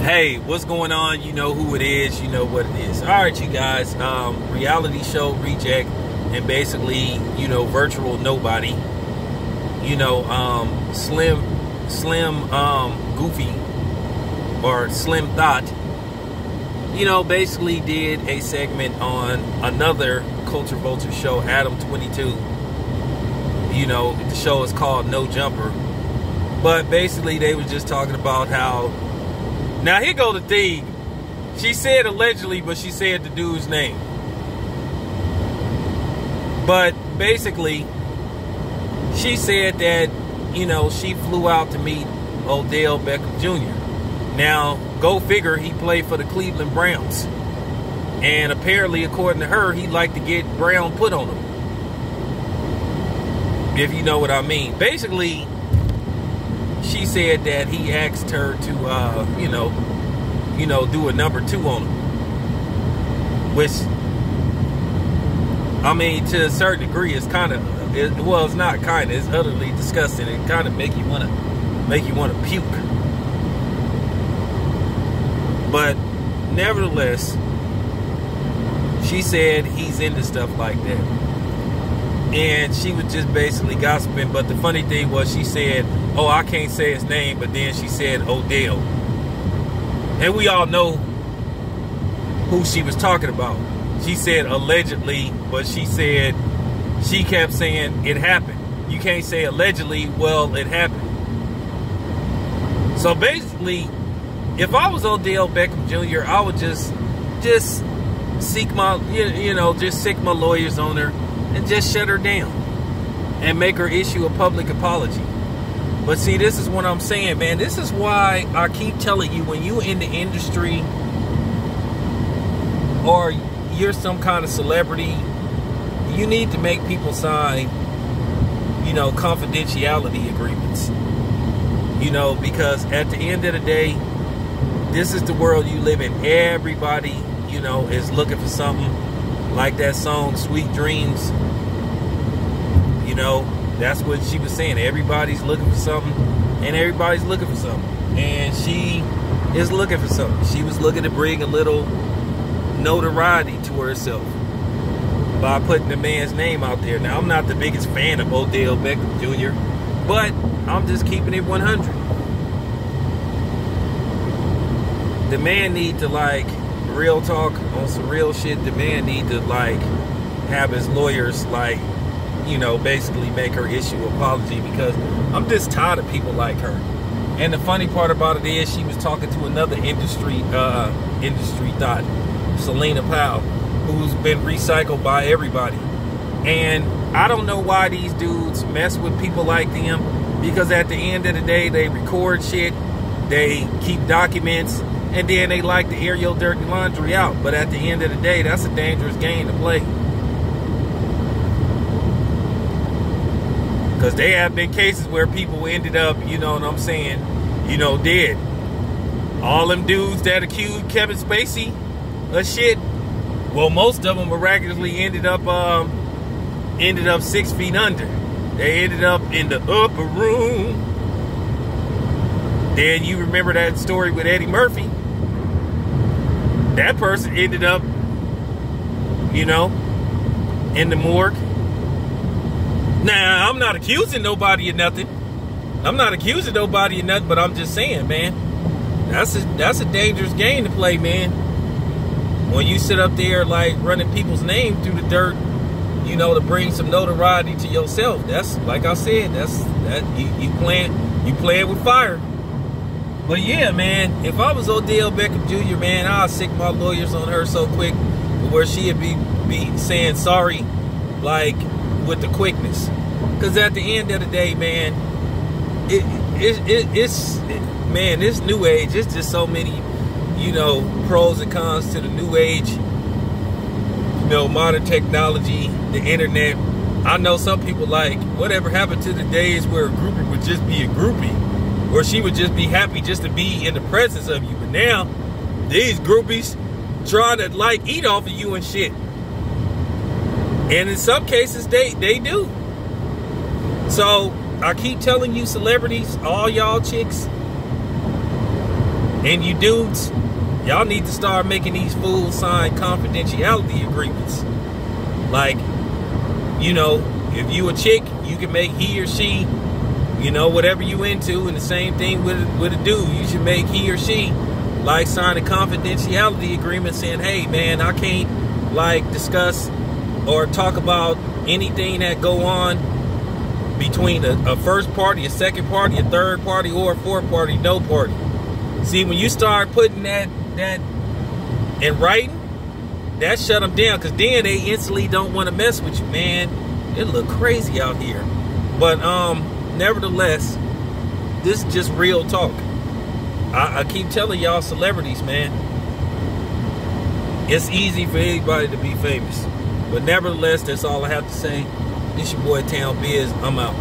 Hey, what's going on? You know who it is, you know what it is. Alright, you guys, reality show reject and basically, virtual nobody. Slim Goofy or Slim Thought, basically did a segment on another Culture Vulture show, Adam 22. The show is called No Jumper. But basically they was just talking about how, now here go the thing. She said allegedly, but she said the dude's name. But basically, she said that, she flew out to meet Odell Beckham Jr. Now, go figure, he played for the Cleveland Browns. And apparently, according to her, he liked to get brown put on him. If you know what I mean. Basically, she said that he asked her to, do a number 2 on him. Which, I mean, to a certain degree, it's kind of, well, it's not kind of, it's utterly disgusting. It kind of make you want to puke. But nevertheless, she said he's into stuff like that. And she was just basically gossiping. But the funny thing was, she said, oh, I can't say his name, but then she said Odell. And we all know who she was talking about. She said allegedly, but she kept saying it happened. You can't say allegedly, well, it happened. So basically, if I was Odell Beckham Jr., I would just seek my, just sick my lawyers on her and just shut her down and make her issue a public apology. But see, this is what I'm saying, man. This is why I keep telling you, when you in the industry or you're some kind of celebrity, you need to make people sign, confidentiality agreements. Because at the end of the day, this is the world you live in. Everybody, is looking for something. Like that song, Sweet Dreams. That's what she was saying. Everybody's looking for something, and everybody's looking for something. And she is looking for something. She was looking to bring a little notoriety to herself by putting the man's name out there. Now, I'm not the biggest fan of Odell Beckham Jr., but I'm just keeping it 100. The man need to, real talk on some real shit. The man need to, have his lawyers, basically make her issue an apology, because I'm just tired of people like her. And the funny part about it is, she was talking to another industry thought, Selena Powell, who's been recycled by everybody. And I don't know why these dudes mess with people like them, because at the end of the day, they record shit, they keep documents, and then they like to air your dirty laundry out. But at the end of the day, that's a dangerous game to play. Because they have been cases where people ended up, dead. All them dudes that accused Kevin Spacey of shit, well, most of them miraculously ended up 6 feet under. They ended up in the upper room. Then you remember that story with Eddie Murphy. That person ended up, in the morgue. Now, I'm not accusing nobody of nothing. But I'm just saying, man, that's a dangerous game to play, man. When you sit up there running people's name through the dirt, to bring some notoriety to yourself. That's, like I said, you playing with fire. But yeah, man, if I was Odell Beckham Jr., man, I'd sick my lawyers on her so quick, where she'd be saying sorry, with the quickness. Because at the end of the day, man, this new age, it's just so many, pros and cons to the new age. Modern technology, the internet. I know some people whatever happened to the days where a groupie would just be a groupie, or she would just be happy just to be in the presence of you. But now, these groupies try to eat off of you and shit. And in some cases, they do. So I keep telling you, celebrities, all y'all chicks, And you dudes, y'all need to start making these fools sign confidentiality agreements. Like, you know, if you a chick, you can make he or she, you know, whatever you into. And the same thing with a dude. You should make he or she, like, sign a confidentiality agreement saying, hey, man, I can't, like, discuss or talk about anything that go on between a first party, a second party, a third party, or a fourth party, no party. See, when you start putting that in writing, that shut them down, because then they instantly don't want to mess with you, man. It look crazy out here. But nevertheless, this is just real talk. I keep telling y'all, celebrities, man, it's easy for anybody to be famous. But nevertheless, that's all I have to say. It's your boy Town Biz. I'm out.